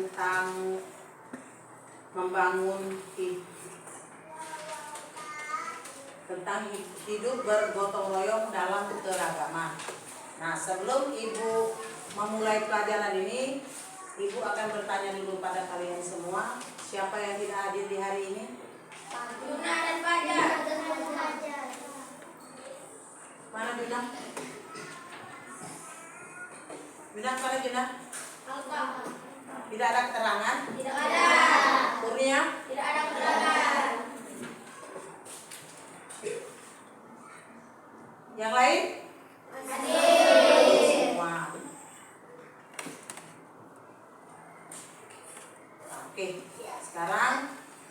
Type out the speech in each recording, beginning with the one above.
tentang membangun hidup bergotong royong dalam keragaman. Nah, sebelum Ibu memulai pelajaran ini, Ibu akan bertanya dulu pada kalian semua, siapa yang tidak hadir di hari ini? Yuna dan Fajar. Mana Bina? Bina, mana Bina? Tidak ada keterangan? Tidak ada. Kurnia? Tidak ada keterangan. Yang lain? Hadir. Semua. Oke, sekarang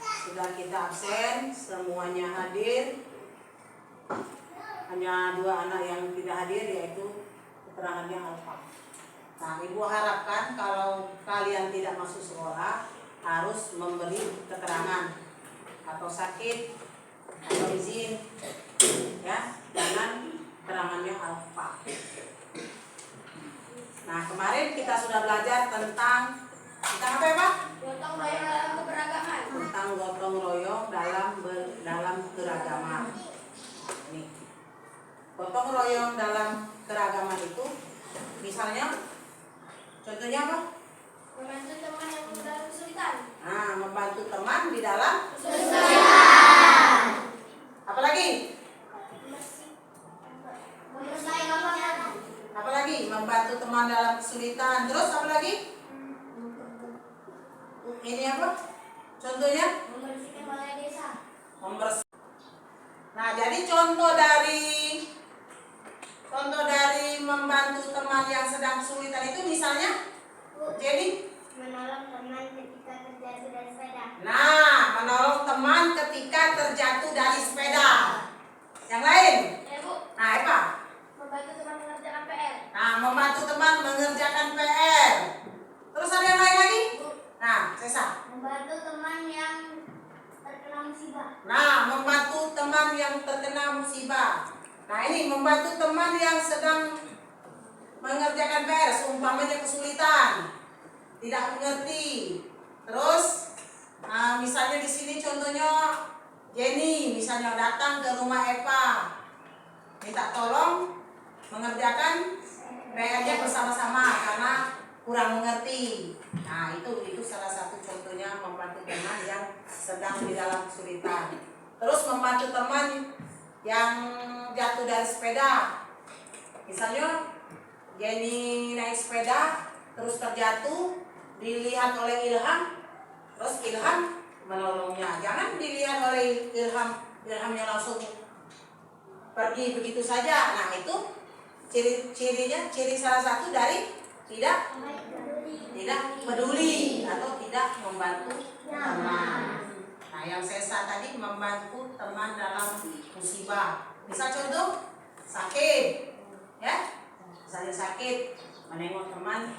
sudah kita absen, semuanya hadir. Hanya 2 anak yang tidak hadir, yaitu keterangannya alfa. Nah, Ibu harapkan kalau kalian tidak masuk sekolah harus memberi keterangan atau sakit atau izin, ya, dengan keterangannya alfa. Nah, kemarin kita sudah belajar tentang apa ya Pak? Gotong royong dalam keberagaman. Tentang gotong royong dalam keragaman. Ini gotong royong dalam keragaman itu, misalnya, contohnya apa? Membantu teman yang dalam kesulitan. Nah, membantu teman di dalam Kesulitan. apalagi? Membersihi lapangan. Apalagi? Membantu teman dalam kesulitan. Terus apa lagi? Ini apa? Contohnya? Membersihkan balai desa. Nah, jadi contoh dari membantu teman yang sedang kesulitan itu misalnya, jadi Menolong teman ketika terjatuh dari sepeda. nah, menolong teman ketika terjatuh dari sepeda. Yang lain? Ya, Bu. Nah, Eva. Membantu teman mengerjakan PR. Nah, membantu teman mengerjakan PR. Terus ada yang lain lagi? Bu. Nah, Sesa. Membantu teman yang terkena musibah. Nah, membantu teman yang terkena musibah. Nah, ini membantu teman yang sedang mengerjakan PR, seumpamanya kesulitan, tidak mengerti. Terus, misalnya di sini contohnya Jenny, misalnya datang ke rumah Eva, minta tolong mengerjakan PR-nya bersama-sama karena kurang mengerti. Nah, itu salah satu contohnya membantu teman yang sedang di dalam kesulitan. Terus membantu teman yang jatuh dari sepeda. Misalnya Jenny naik sepeda terus terjatuh, dilihat oleh Ilham, terus Ilham menolongnya. Jangan dilihat oleh Ilhamnya langsung pergi begitu saja. Nah, itu ciri salah satu dari tidak peduli atau tidak membantu teman. Nah, yang Sesa tadi membantu teman dalam musibah. Misal contoh sakit, ya, misalnya sakit, menengok teman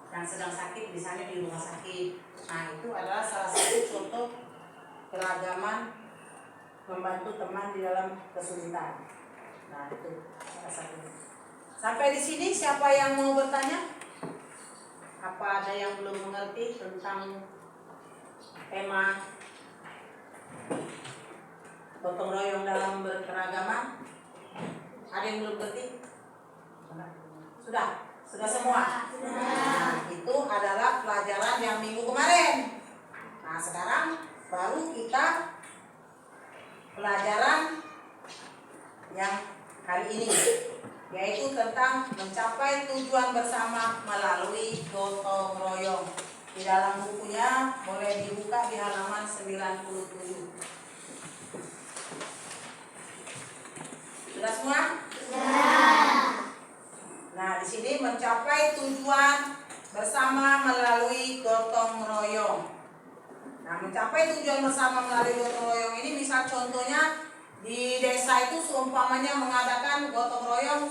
yang sedang sakit, misalnya di rumah sakit. Nah, itu adalah salah satu contoh keragaman membantu teman di dalam kesulitan. Nah, itu salah satunya. Sampai di sini siapa yang mau bertanya? Apa ada yang belum mengerti tentang tema gotong royong dalam berkeragaman? Ada yang belum ngerti? Sudah semua? Nah, itu adalah pelajaran yang minggu kemarin. Nah, sekarang baru kita pelajaran yang hari ini, yaitu tentang mencapai tujuan bersama melalui gotong royong. Di dalam bukunya boleh dibuka di halaman 97. Sudah semua? Sudah. Nah, di sini mencapai tujuan bersama melalui gotong royong. Nah, mencapai tujuan bersama melalui gotong royong ini, misal contohnya di desa itu seumpamanya mengadakan gotong royong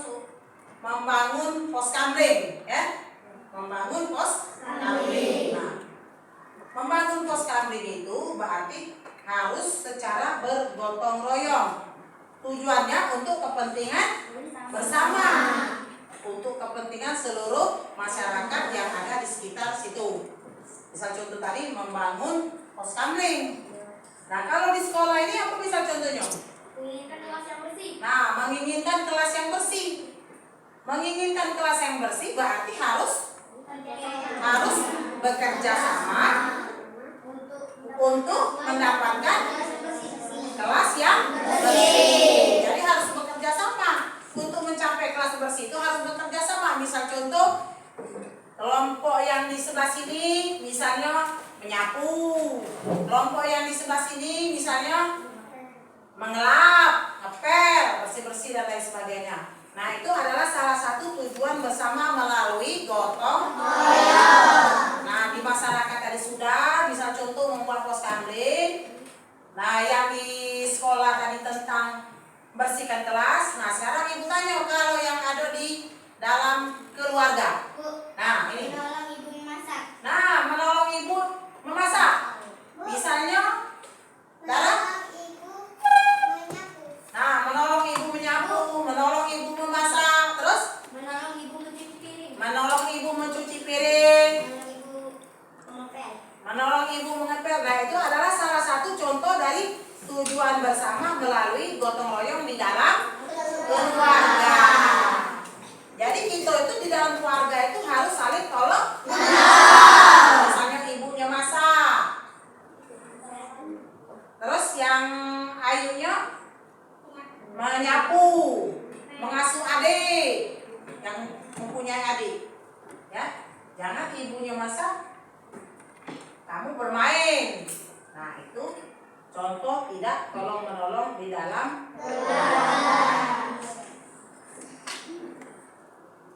membangun pos kamling, ya, membangun pos kamling. Nah, membangun pos kamling itu berarti harus secara bergotong royong. Tujuannya untuk kepentingan bersama, untuk kepentingan seluruh masyarakat yang ada di sekitar situ. Misal contoh tadi membangun pos kamling. Nah, kalau di sekolah ini apa misal contohnya? Menginginkan kelas yang bersih. Nah, menginginkan kelas yang bersih. Menginginkan kelas yang bersih berarti harus bekerja sama untuk mendapatkan kelas yang bersih. Jadi harus bekerja sama. Untuk mencapai kelas bersih itu harus bekerja sama. Misal contoh, kelompok yang di sebelah sini misalnya menyapu. Kelompok yang di sebelah sini misalnya mengelap, ngepel, bersih-bersih dan lain sebagainya. Nah, itu adalah salah satu tujuan bersama melalui gotong royong. Nah, di masyarakat tadi sudah, misal contoh membuat pos kamling. Nah, yang di sekolah tadi tentang bersihkan kelas. Nah, sekarang ibu tanya kalau yang ada di dalam keluarga. Bu, Nah, ini. menolong ibu memasak. Nah, menolong ibu memasak. Misalnya, dalam menolong ibu menyapu, menolong ibu memasak, terus Menolong ibu mencuci piring. menolong ibu mencuci piring, Menolong ibu mengepel. menolong ibu mengepel. Nah, itu adalah salah satu contoh dari tujuan bersama melalui gotong royong di dalam keluarga. Jadi kita itu di dalam keluarga itu harus saling tolong. Misalnya ibunya masak, terus yang ayunya menyapu, mengasuh adik yang mempunyai adik, ya. Jangan ibunya masak, kamu bermain. Nah, itu contoh tidak tolong menolong di dalam.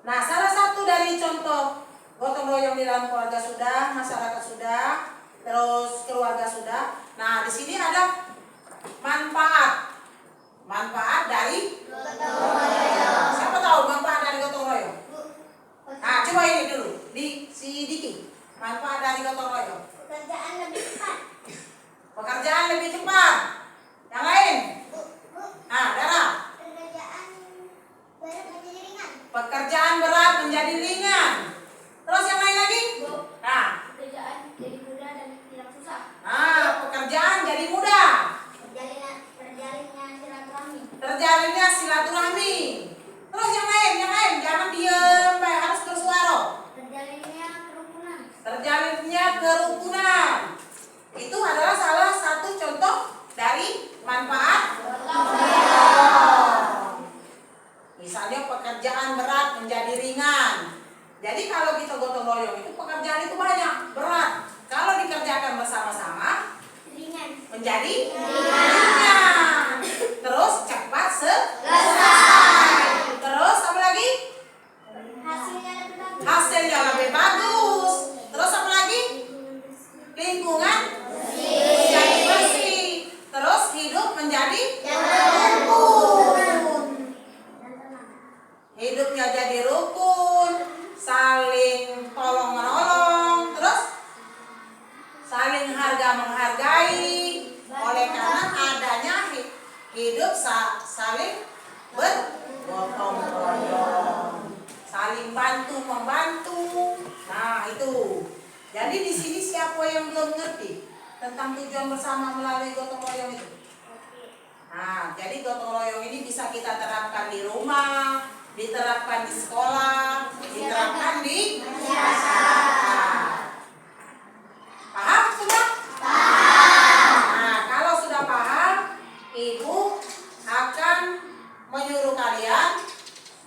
Nah, salah satu dari contoh gotong royong di dalam keluarga sudah, masyarakat sudah, terus keluarga sudah. Nah, di sini ada manfaat dari gotong royong. Siapa tahu manfaat dari gotong royong? Nah, coba ini dulu di si Diki. Manfaat dari gotong royong. Pekerjaan lebih cepat. Pekerjaan lebih cepat. Yang lain? Nah, Dara. Pekerjaan berat menjadi ringan. Pekerjaan berat menjadi ringan. Terus yang lain lagi? Bu, Nah, pekerjaan jadi mudah dan tidak susah. nah, pekerjaan jadi mudah. Terjalinnya silaturahmi. Terus yang lain, jangan diem, baik harus bersuara. Terjalinnya kerukunan. Itu adalah salah satu contoh dari manfaat gotong royong. Misalnya pekerjaan berat menjadi ringan. Jadi kalau kita gotong royong itu pekerjaan itu banyak, berat. Kalau dikerjakan bersama-sama menjadi ringan. Terus cepat selesai. Terus apa lagi? Hasilnya lebih bagus. Terus apa lagi? Lingkungan menjadi bersih. Terus hidup menjadi rukun. Hidupnya jadi rukun, saling tolong menolong, terus saling harga menghargai. Oleh karena adanya hidup saling bergotong royong, saling bantu membantu. Nah, itu. Jadi di sini siapa yang belum ngerti tentang tujuan bersama melalui gotong royong itu? Nah, jadi gotong royong ini bisa kita terapkan di rumah, diterapkan di sekolah, diterapkan di masyarakat. Paham sudah? Nah, kalau sudah paham, ibu akan menyuruh kalian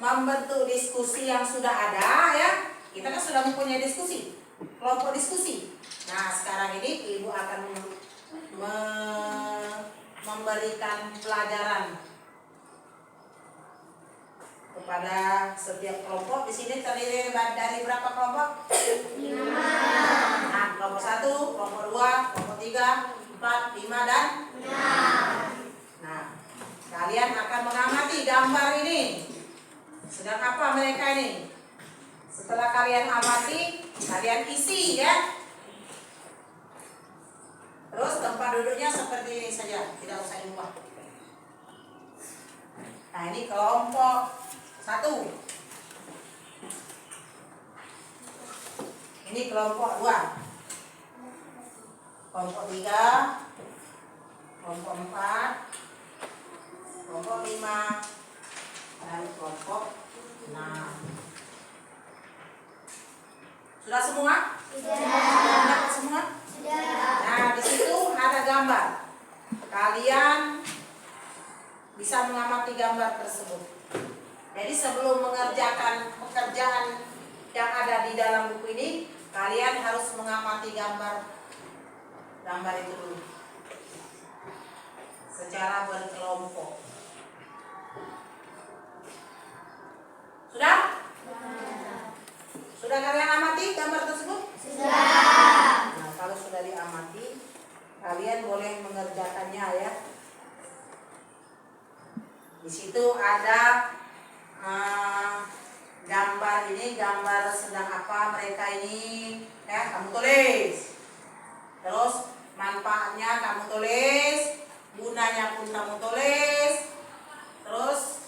membentuk diskusi yang sudah ada, ya. Kita kan sudah mempunyai diskusi, kelompok diskusi. Nah, sekarang ini ibu akan memberikan pelajaran kepada setiap kelompok. Di sini terdiri dari berapa kelompok? 5. Nah, kelompok 1, kelompok 2, kelompok 3, 4, 5 dan 6. Nah, kalian akan mengamati gambar ini. Sedang apa mereka ini? Setelah kalian amati, kalian isi, ya. Terus tempat duduknya seperti ini saja, tidak usah diubah. Nah, ini kelompok 1. Ini kelompok 2. kelompok 3, kelompok 4, kelompok 5, dan kelompok 6. Sudah semua? Sudah semua? Nah, di situ ada gambar. Kalian bisa mengamati gambar tersebut. Jadi sebelum mengerjakan pekerjaan yang ada di dalam buku ini, kalian harus mengamati gambar itu dulu secara berkelompok. Sudah? Sudah kalian amati gambar tersebut? Sudah. Nah, kalau sudah diamati, kalian boleh mengerjakannya ya. Di situ ada gambar ini, gambar sedang apa mereka ini, ya kamu tulis. Terus manfaatnya kamu tulis, gunanya pun kamu tulis. Terus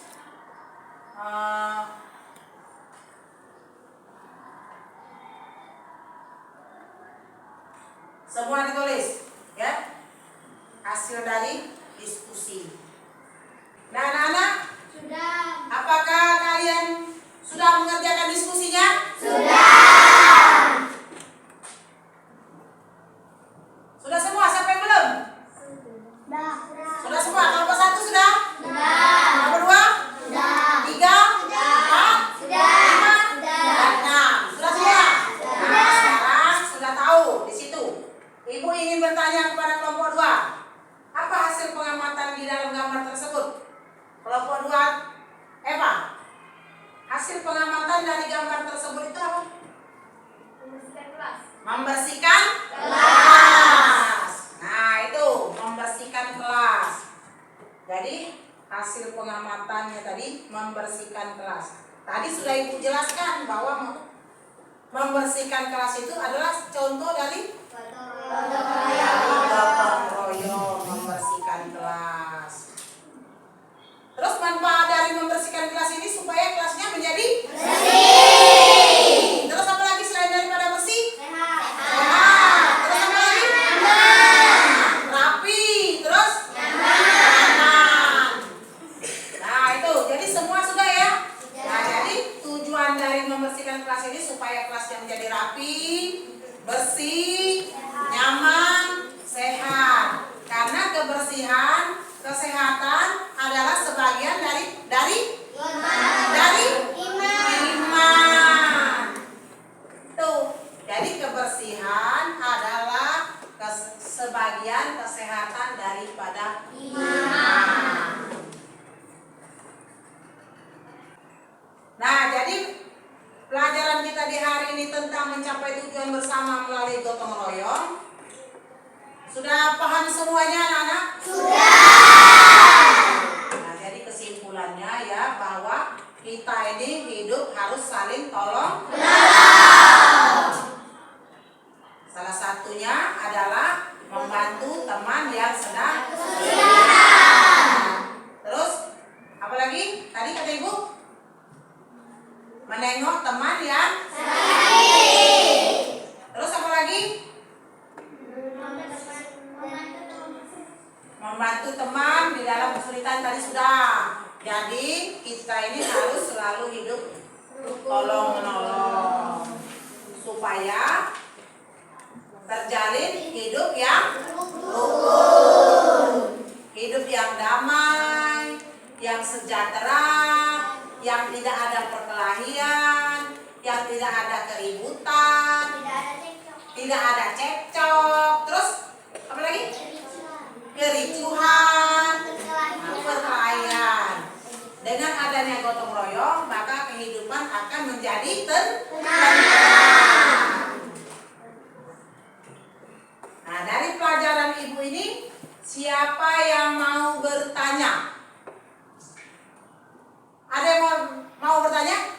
semua ditulis, ya. Hasil dari diskusi. Nah, anak-anak, Sudah. apakah kalian sudah mengerjakan diskusinya? Sudah semua sampai belum? Sudah semua. Kelompok 1 sudah? Kelompok 2? 3? 4? 5? Dan 6. Sudah semua? Nah, sekarang sudah tahu di situ. Ibu ingin bertanya kepada kelompok 2. Apa hasil pengamatan di dalam gambar tersebut? Kelompok 2, Eva. Hasil pengamatan dari gambar tersebut itu apa? Membersihkan kelas. Nah, itu membersihkan kelas. Jadi hasil pengamatannya tadi membersihkan kelas. Tadi sudah Ibu jelaskan bahwa membersihkan kelas itu adalah contoh dari gotong royong membersihkan kelas. Terus manfaat dari membersihkan kelas ini supaya kelasnya menjadi bersih. Terus apa lagi selain daripada bersih? Sehat. Terus apa lagi? Rapi. Terus nyaman. Nah, itu. Jadi semua sudah ya? Nah, jadi tujuan dari membersihkan kelas ini supaya kelasnya menjadi rapi, bersih, nyaman, sehat. Karena kebersihan, kesehatan adalah sebagian dari iman. Tuh. Jadi kebersihan adalah sebagian kesehatan daripada iman. Nah, jadi pelajaran kita di hari ini tentang mencapai tujuan bersama melalui gotong royong. Sudah paham semuanya, anak-anak? Nah, jadi kesimpulannya ya bahwa kita ini hidup harus saling tolong menolong. Salah satunya adalah membantu teman yang sedang kesulitan. Terus apa lagi? Tadi kata Ibu? Menengok teman yang sakit. Terus apa lagi? Membantu teman di dalam kesulitan tadi sudah. Jadi kita ini harus selalu hidup tolong menolong supaya terjalin hidup yang rukun, hidup yang damai, yang sejahtera, yang tidak ada perkelahian, yang tidak ada keributan, tidak ada cekcok, terus apa lagi? Kericuhan, perkelahian. Dengan adanya gotong royong, maka kehidupan akan menjadi tenang. Nah, dari pelajaran Ibu ini, siapa yang mau bertanya? Ada yang mau bertanya?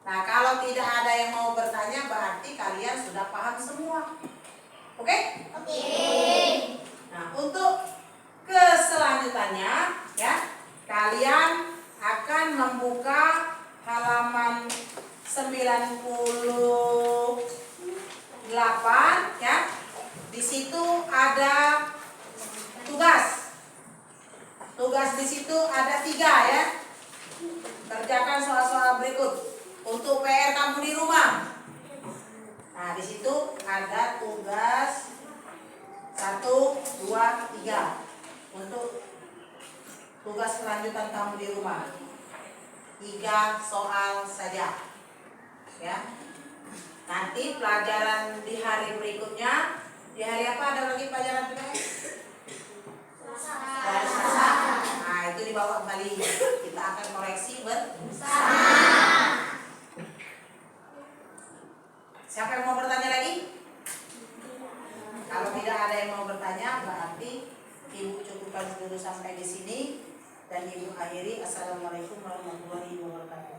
Nah, kalau tidak ada yang mau bertanya, berarti kalian sudah paham semua. Oke? Nah, untuk keselanjutannya ya, kalian akan membuka halaman 98 ya. Di Di situ ada tugas. Tugas di situ ada 3 ya. Kerjakan soal-soal berikut untuk PR kamu di rumah. Nah, di situ ada tugas 1, 2, 3 untuk tugas kelanjutan kamu di rumah. 3 soal saja. Ya. Nanti pelajaran di hari berikutnya, di hari apa ada lagi pelajaran PKS? Selasa. Nah, itu dibawa kembali. Kita akan koreksi bersama. Siapa yang mau bertanya lagi? Kalau tidak ada yang mau bertanya, berarti Ibu cukupkan dulu sampai di sini dan Ibu akhiri. Assalamualaikum warahmatullahi wabarakatuh.